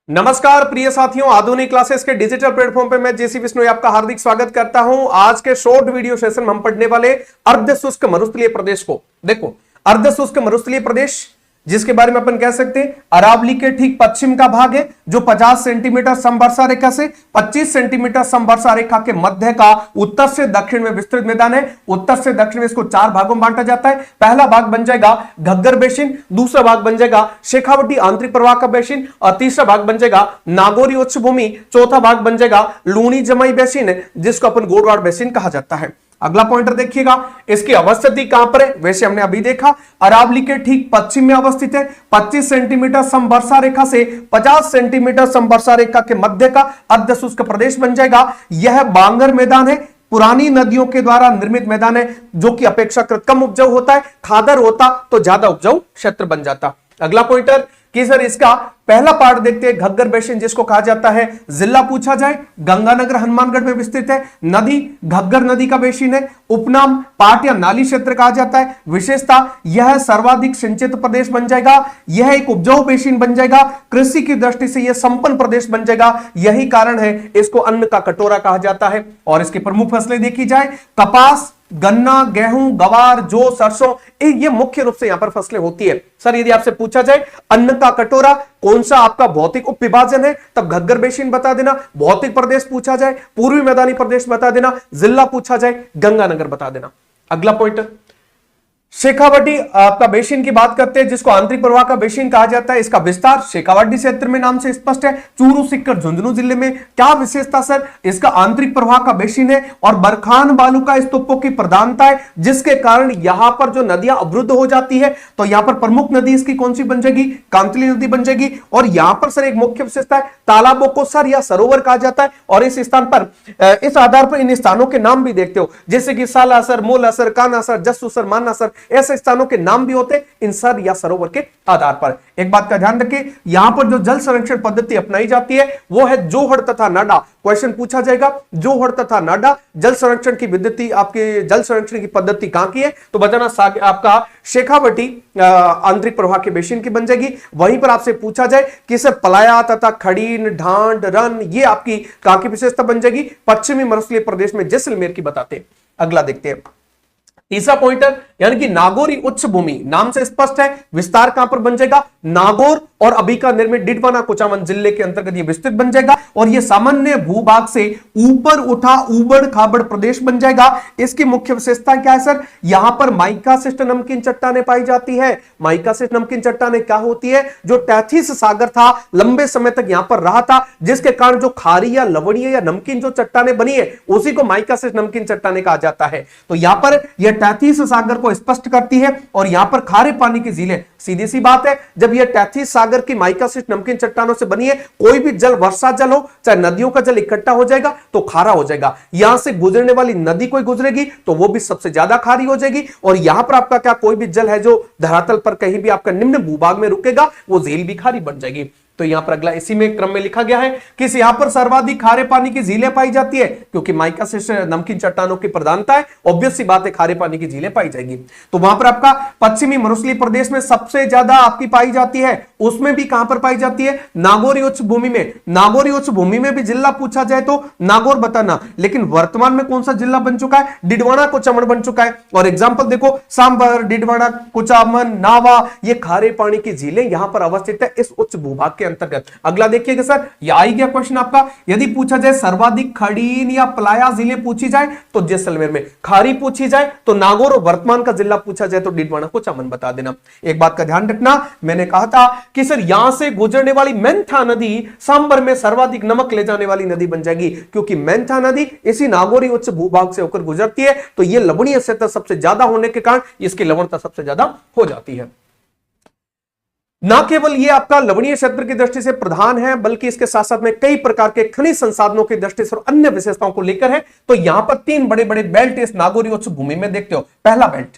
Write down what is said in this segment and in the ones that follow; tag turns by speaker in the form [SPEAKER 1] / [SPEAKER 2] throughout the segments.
[SPEAKER 1] नमस्कार प्रिय साथियों, आधुनिक क्लासेस के डिजिटल प्लेटफॉर्म पे मैं जेसी विष्णु आपका हार्दिक स्वागत करता हूं। आज के शॉर्ट वीडियो सेशन में हम पढ़ने वाले अर्ध शुष्क मरुस्थलीय प्रदेश को। देखो, अर्ध शुष्क मरुस्थलीय प्रदेश जिसके बारे में अपन कह सकते हैं अरावली के ठीक पश्चिम का भाग है, जो 50 सेंटीमीटर समवर्षा रेखा से 25 सेंटीमीटर समवर्षा रेखा के मध्य का उत्तर से दक्षिण में विस्तृत मैदान है। उत्तर से दक्षिण में इसको 4 भागों में बांटा जाता है। पहला भाग बन जाएगा घग्गर बेसिन, दूसरा भाग बन जाएगा शेखावटी आंतरिक प्रवाह का बेसिन और तीसरा भाग बन जाएगा नागौरी उच्च भूमि, चौथा भाग बन जाएगा लूणी जमाई बेसिन जिसको अपन गोडवाड़ बेसिन कहा जाता है। अगला पॉइंटर देखिएगा, इसकी अवस्थिति कहां पर है? वैसे हमने अभी देखा अरावली के ठीक पश्चिम में अवस्थित है। 25 सेंटीमीटर समवर्षा रेखा से 50 सेंटीमीटर समवर्षा रेखा के मध्य का अर्ध शुष्क प्रदेश बन जाएगा। यह बांगर मैदान है, पुरानी नदियों के द्वारा निर्मित मैदान है, जो कि अपेक्षाकृत कम उपजाऊ होता है। खादर होता तो ज्यादा उपजाऊ क्षेत्र बन जाता। अगला पॉइंटर कि सर इसका पहला पार्ट देखते हैं, घग्गर बेसिन जिसको कहा जाता है। जिला पूछा जाए, गंगानगर हनुमानगढ़ में विस्तृत है। नदी घग्गर नदी का बेसिन है। उपनाम पाट या नाली क्षेत्र कहा जाता है। विशेषता यह सर्वाधिक सिंचित प्रदेश बन जाएगा। यह एक उपजाऊ बेसिन बन जाएगा। कृषि की दृष्टि से यह संपन्न प्रदेश बन जाएगा। यही कारण है इसको अन्न का कटोरा कहा जाता है। और इसकी प्रमुख फसलें देखी जाए, कपास, गन्ना, गेहूं, गवार, जौ, सरसों, ये मुख्य रूप से यहां पर फसलें होती है। सर यदि आपसे पूछा जाए अन्न का कटोरा कौन सा आपका भौतिक उपविभाजन है, तब घग्गर बेसिन बता देना। भौतिक प्रदेश पूछा जाए पूर्वी मैदानी प्रदेश बता देना। जिला पूछा जाए गंगानगर बता देना। अगला पॉइंट शेखावटी आपका बेसिन की बात करते हैं, जिसको आंतरिक प्रवाह का बेसिन कहा जाता है। इसका विस्तार शेखावटी क्षेत्र में नाम से स्पष्ट है। चूरू, सीकर, झुंझुनू जिले में क्या विशेषता सर? इसका आंतरिक प्रवाह का बेसिन है और बरखान बालू का स्तूपों की प्रधानता है, जिसके कारण यहां पर जो नदियां अवरुद्ध हो जाती है तो यहां पर प्रमुख नदी इसकी कौन सी बन जाएगी? कांतली नदी बन जाएगी। और यहां पर सर एक मुख्य विशेषता है, तालाबों को सर या सरोवर कहा जाता है। और इस स्थान पर इस आधार पर इन स्थानों के नाम भी देखते हो, जैसे कि सालासर, मोलासर, कानासर, जस्सूसर, मानासर, ऐसे स्थानों के नाम भी होते इन सर या सरोवर के आधार पर। एक बात का ध्यान रखें, यहां पर जो जल संरक्षण पद्धति अपनाई जाती है वो है जोहड़ तथा नाडा। क्वेश्चन पूछा जाएगा जोहड़ तथा नाडा जल संरक्षण की पद्धति, आपके जल संरक्षण की पद्धति कहां की है? तो बताना आपका शेखावटी आंतरिक प्रवाह के बेसिन की बन जाएगी। वहीं पर आपसे पूछा जाए कि सर पलाया तथा खड़ीन, ढांड, रन, ये आपकी कहां की विशेषता बन जाएगी? पश्चिमी मरुस्थलीय प्रदेश में जैसलमेर की बताते हैं। अगला देखते हैं तीसरा पॉइंटर, यानी कि नागौरी उच्च भूमि, नाम से स्पष्ट है। विस्तार कहां पर बन जाएगा? नागौर और अभी का निर्मित डिडवाना कुचामन जिले के अंतर्गत यह विस्तृत बन जाएगा। और यह सामान्य भूभाग से ऊपर उठा उबड़ खाबड़ प्रदेश बन जाएगा। इसकी मुख्य विशेषता क्या है सर? यहां पर माइकासिस्ट नमकीन चट्टानें पाई जाती है। माइकासिस्ट नमकीन चट्टानें क्या होती है? जो टैथिस सागर था, लंबे समय तक यहां पर रहा था, जिसके कारण जो खारी या लवणीय या नमकीन जो चट्टानें बनी है उसी को माइकासिस्ट नमकीन चट्टानें कहा जाता है। तो यहां पर यह टैथिस सागर को स्पष्ट करती है। और यहां पर खारे पानी की झीलें, सीधी सी बात है, जब यह टैथिस सागर की माइकासिस्ट नमकीन चट्टानों से बनी है, कोई भी जल, वर्षा जल हो चाहे नदियों का जल इकट्ठा हो जाएगा तो खारा हो जाएगा। यहां से गुजरने वाली नदी कोई गुजरेगी तो वो भी सबसे ज्यादा खारी हो जाएगी। और यहां पर आपका क्या कोई भी जल है जो धरातल पर कहीं भी आपका निम्न भूभाग में रुकेगा, वो झील भी खारी बन जाएगी। तो यहां पर अगला इसी में क्रम में लिखा गया है कि यहां पर सर्वाधिक खारे पानी की झीलें पाई जाती है, क्योंकि माइकासिस्ट नमकीन चट्टानों की प्रधानता है। ऑब्वियस सी बात है खारे पानी की झीलें पाई जाएगी। तो वहां पर आपका पश्चिमी मरुस्थलीय प्रदेश में सबसे ज्यादा आपकी पाई जाती है। उसमें भी कहां पर पाई जाती है? नागौरी उच्च भूमि में। नागौरी उच्च भूमि में भी जिला पूछा जाए तो नागौर बताना, लेकिन वर्तमान में कौन सा जिला बन चुका है? डिडवाना कुचामन बन चुका है। और एग्जाम्पल देखो, सांबर, डिडवाना कुचामन, नावा, ये खारे पानी की झीलें यहां पर अवस्थित है इस उच्च भूभाग के अंतर्गत। अगला देखिएगा सर, यह आई गया क्वेश्चन आपका, यदि पूछा जाए सर्वाधिक खड़ीन या पलाया जिले पूछी जाए तो जैसलमेर में, खारी पूछी जाए तो नागौर, और वर्तमान का जिला पूछा जाए तो डिडवाना कुचामन बता देना। एक बात का ध्यान रखना, मैंने कहा था कि सर यहां से गुजरने वाली मेंथा नदी सांबर में सर्वाधिक नमक ले जाने वाली नदी बन जाएगी, क्योंकि मेंथा नदी इसी नागौरी उच्च भूभाग से होकर गुजरती है। तो यह लवणीय सतह सबसे ज्यादा होने के कारण इसकी लवणता सबसे ज्यादा हो जाती है। ना केवल ये आपका लवणीय क्षेत्र की दृष्टि से प्रधान है, बल्कि इसके साथ साथ में कई प्रकार के खनिज संसाधनों की दृष्टि से और अन्य विशेषताओं को लेकर है। तो यहां पर 3 बड़े बड़े बेल्ट इस नागौरी उच्च भूमि में देखते हो। पहला बेल्ट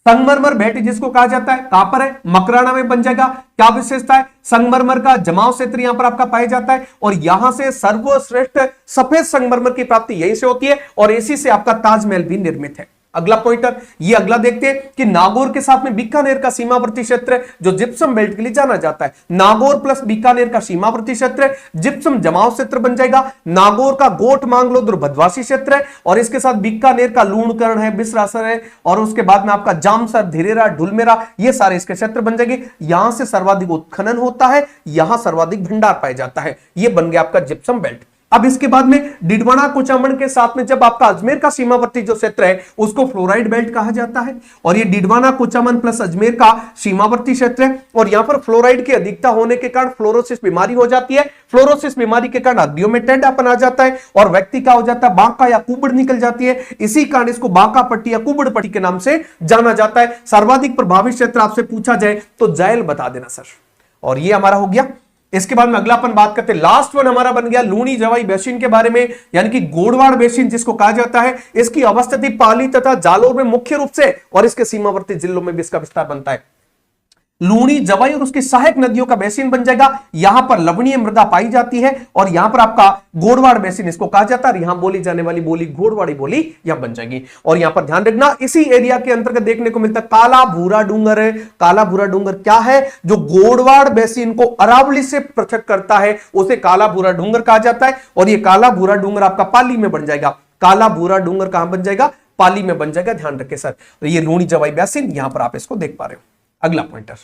[SPEAKER 1] संगमरमर बेल्ट जिसको कहा जाता है, कहां पर है? मकराना में बन जाएगा। क्या विशेषता है? संगमरमर का जमाव क्षेत्र यहां पर आपका पाया जाता है और यहां से सर्वश्रेष्ठ सफेद संगमरमर की प्राप्ति यहीं से होती है और इसी से आपका ताजमहल भी निर्मित है। अगला पॉइंटर, ये अगला देखते हैं कि नागौर के साथ में बीकानेर का सीमावर्ती क्षेत्र है जो जिप्सम बेल्ट के लिए जाना जाता है। नागौर प्लस बीकानेर का सीमावर्ती क्षेत्र है, जिप्सम जमाव क्षेत्र बन जाएगा। नागौर का गोट मांगलो दुर्भद्वासी क्षेत्र है और इसके साथ बीकानेर का लूणकरण है, बिसरासर है और उसके बाद में आपका जामसर, धीरेरा, ढुलमेरा, ये सारे इसके क्षेत्र बन जाएंगे। यहां से सर्वाधिक उत्खनन होता है, यहां सर्वाधिक भंडार पाया जाता है। यह बन गया आपका जिप्सम बेल्ट। अब इसके बाद में डिडवाना कुचामन के साथ में जब आपका अजमेर का सीमावर्ती जो क्षेत्र है उसको फ्लोराइड बेल्ट कहा जाता है और ये डिडवाना कुचामन प्लस अजमेर का सीमावर्ती क्षेत्र है और यहां पर फ्लोराइड की अधिकता होने के कारण फ्लोरोसिस बीमारी हो जाती है। फ्लोरोसिस बीमारी के कारण हड्डियों में टेढ़ापन आ जाता है और व्यक्ति का हो जाता है बांका या कुबड़ निकल जाती है। इसी कारण इसको बांका पट्टी या कुबड़ पट्टी के नाम से जाना जाता है। सर्वाधिक प्रभावित क्षेत्र आपसे पूछा जाए तो जायल बता देना सर। और ये हमारा हो गया। इसके बाद में अगला अपन बात करते हैं, लास्ट वन हमारा बन गया लूणी जवाई बेसिन के बारे में, यानी कि गोडवाड़ बेसिन जिसको कहा जाता है। इसकी अवस्थिति पाली तथा जालोर में मुख्य रूप से और इसके सीमावर्ती जिलों में भी इसका विस्तार बनता है। लूणी जवाई और उसकी सहायक नदियों का बेसिन बन जाएगा। यहां पर लवणीय मृदा पाई जाती है और यहां पर आपका गोडवाड़ बेसिन इसको कहा जाता है। यहां बोली जाने वाली बोली गोडवाड़ी बोली यहां बन जाएगी। और यहां पर ध्यान रखना, इसी एरिया के अंतर्गत देखने को मिलता है काला भूरा डूंगर है। काला भूरा डूंगर क्या है? जो गोडवाड़ बेसिन को अरावली से पृथक करता है उसे काला भूरा डूंगर कहा जाता है। और यह काला भूरा डूंगर आपका पाली में बन जाएगा। काला भूरा डूंगर कहां बन जाएगा? पाली में बन जाएगा। ध्यान रखें सर। तो ये लूणी जवाई बेसिन यहां पर आप इसको देख पा रहे हो। अगला पॉइंटर,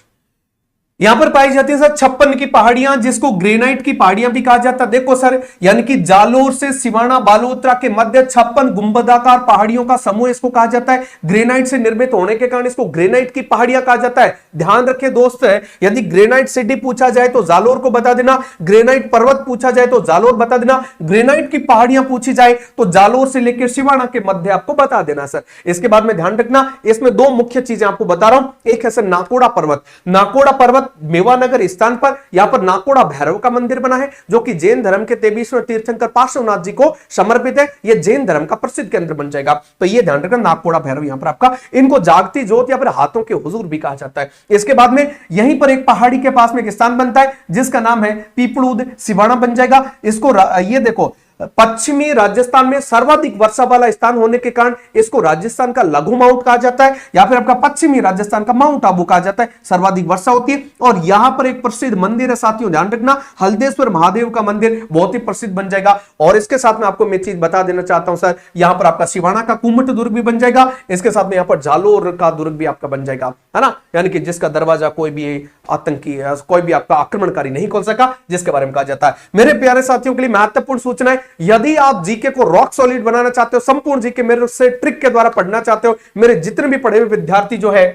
[SPEAKER 1] यहां पर पाई जाती है सर 56 की पहाड़ियां जिसको ग्रेनाइट की पहाड़ियां भी कहा जाता है। देखो सर, यानी कि जालोर से सिवाना बालोतरा के मध्य 56 गुंबदाकार पहाड़ियों का समूह इसको कहा जाता है। ग्रेनाइट से निर्मित होने के कारण इसको ग्रेनाइट की पहाड़ियां कहा जाता है। ध्यान रखे दोस्त, यदि ग्रेनाइट सिटी पूछा जाए तो जालोर को बता देना, ग्रेनाइट पर्वत पूछा जाए तो जालोर बता देना, ग्रेनाइट की पहाड़ियां पूछी जाए तो जालोर से लेकर सिवाना के मध्य आपको बता देना सर। इसके बाद में ध्यान रखना, इसमें दो मुख्य चीजें आपको बता रहा हूं। एक है सर नाकोड़ा पर्वत। नाकोड़ा पर्वत मेवानगर स्थान पर यहां पर नाकोड़ा भैरव का मंदिर बना है जो कि जैन धर्म के 23वें तीर्थंकर पार्श्वनाथ जी को समर्पित है। यह जैन धर्म का प्रसिद्ध केंद्र बन जाएगा। तो यह ध्यान रखना, नाकोड़ा भैरव यहां पर आपका, इनको जागती ज्योत या फिर हाथों के हुजूर भी कहा जाता है। इसके बाद में यहीं पर एक पहाड़ी के पास में एक स्थान बनता है जिसका नाम है पीपड़ूद सिवाना बन जाएगा। इसको ये देखो, पश्चिमी राजस्थान में सर्वाधिक वर्षा वाला स्थान होने के कारण इसको राजस्थान का लघु माउंट कहा जाता है या फिर आपका पश्चिमी राजस्थान का माउंट आबू कहा जाता है। सर्वाधिक वर्षा होती है और यहां पर एक प्रसिद्ध मंदिर है साथियों, ध्यान रखना, हल्देश्वर महादेव का मंदिर बहुत ही प्रसिद्ध बन जाएगा। और इसके साथ में आपको मैं चीज बता देना चाहता हूं सर, यहां पर आपका सिवाना का कुमट दुर्ग भी बन जाएगा। इसके साथ में यहां पर जालोर का दुर्ग भी आपका बन जाएगा, है ना, यानी कि जिसका दरवाजा कोई भी आतंकी कोई भी आपका आक्रमणकारी नहीं खोल सका, जिसके बारे में कहा जाता है। मेरे प्यारे साथियों के लिए महत्वपूर्ण सूचना है, यदि आप जीके को रॉक सॉलिड बनाना चाहते हो, संपूर्ण जीके मेरे से ट्रिक के द्वारा पढ़ना चाहते हो, मेरे जितने भी पढ़े हुए विद्यार्थी जो है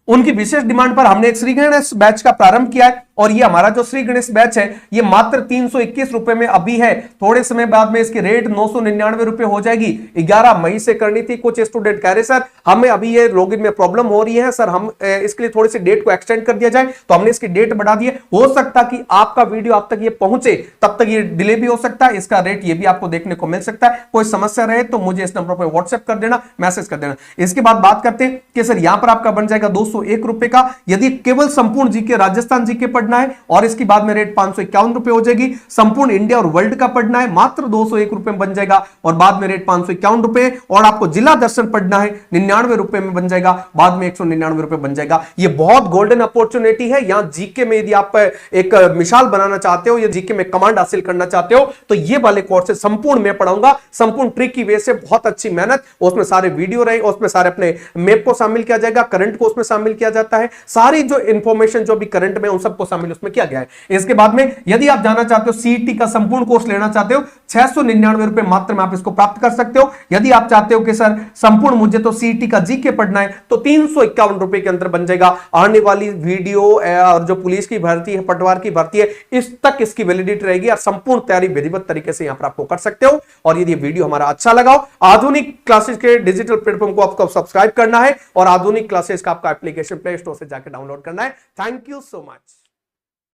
[SPEAKER 1] उनकी विशेष डिमांड पर हमने एक श्री गणेश बैच का प्रारंभ किया है और ये हमारा जो श्री गणेश बैच है ये मात्र 321 रुपए में अभी है। थोड़े समय बाद में इसकी रेट 999 रुपए हो जाएगी। 11 मई से करनी थी। कुछ स्टूडेंट कह रहे सर हमें अभी ये लॉगिन में प्रॉब्लम हो रही है सर, हम इसके लिए थोड़ी सी डेट को एक्सटेंड कर दिया जाए, तो हमने इसकी डेट बढ़ा दी है। हो सकता कि आपका वीडियो आप तक ये पहुंचे तब तक ये डिले भी हो सकता है, इसका रेट ये भी आपको देखने को मिल सकता है। कोई समस्या रहे तो मुझे इस नंबर पर व्हाट्सएप कर देना, मैसेज कर देना। इसके बाद बात करते हैं कि सर यहां पर आपका बन जाएगा 201 रुपए का, यदि केवल संपूर्ण जीके राजस्थान जीके पढ़ना है, और इसकी बाद में रेट 551 रुपए हो जाएगी। संपूर्ण इंडिया और वर्ल्ड का पढ़ना है मात्र 201 रुपए में बन जाएगा और बाद में रेट 551 रुपए। और आपको जिला दर्शन पढ़ना है 99 रुपए में बन जाएगा, बाद में 199 रुपए बन जाएगा। ये बहुत गोल्डन अपॉर्चुनिटी है। यहां जीके में यदि आप एक मिसाल बनाना चाहते हो या जीके में कमांड हासिल करना चाहते हो तो ये वाले कोर्सेज संपूर्ण मैं पढ़ाऊंगा, संपूर्ण ट्रिक की वे से, बहुत अच्छी मेहनत, उसमें सारे वीडियो रहे, उसमें सारे अपने मैप को शामिल किया जाएगा, करंट को उसमें शामिल किया जाता है, सारी जो इंफॉर्मेशन जो भी करंट में उन सबको शामिल उसमें किया गया है। इसके बाद में यदि आप जाना चाहते हो सीईटी का संपूर्ण कोर्स लेना चाहते हो 699 रुपए मात्र में आप इसको प्राप्त कर सकते हो। यदि आप चाहते हो कि सर संपूर्ण मुझे तो सीईटी का जीके पढ़ना है तो 351 रुपए के अंदर बन जाएगा। आने वाली वीडियो और जो पुलिस की भर्ती है, पटवार की भर्ती है, इस तक इसकी वैलिडिटी रहेगी और संपूर्ण तैयारी विधिवत तरीके से यहां पर आपको कर सकते हो। और यदि वीडियो हमारा अच्छा लगा हो, आधुनिक क्लासेस के डिजिटल प्लेटफॉर्म को आपको सब्सक्राइब करना है और आधुनिक क्लासेस का आपका एप्लीकेशन प्ले स्टोर से जाकर डाउनलोड करना है। Thank you so much.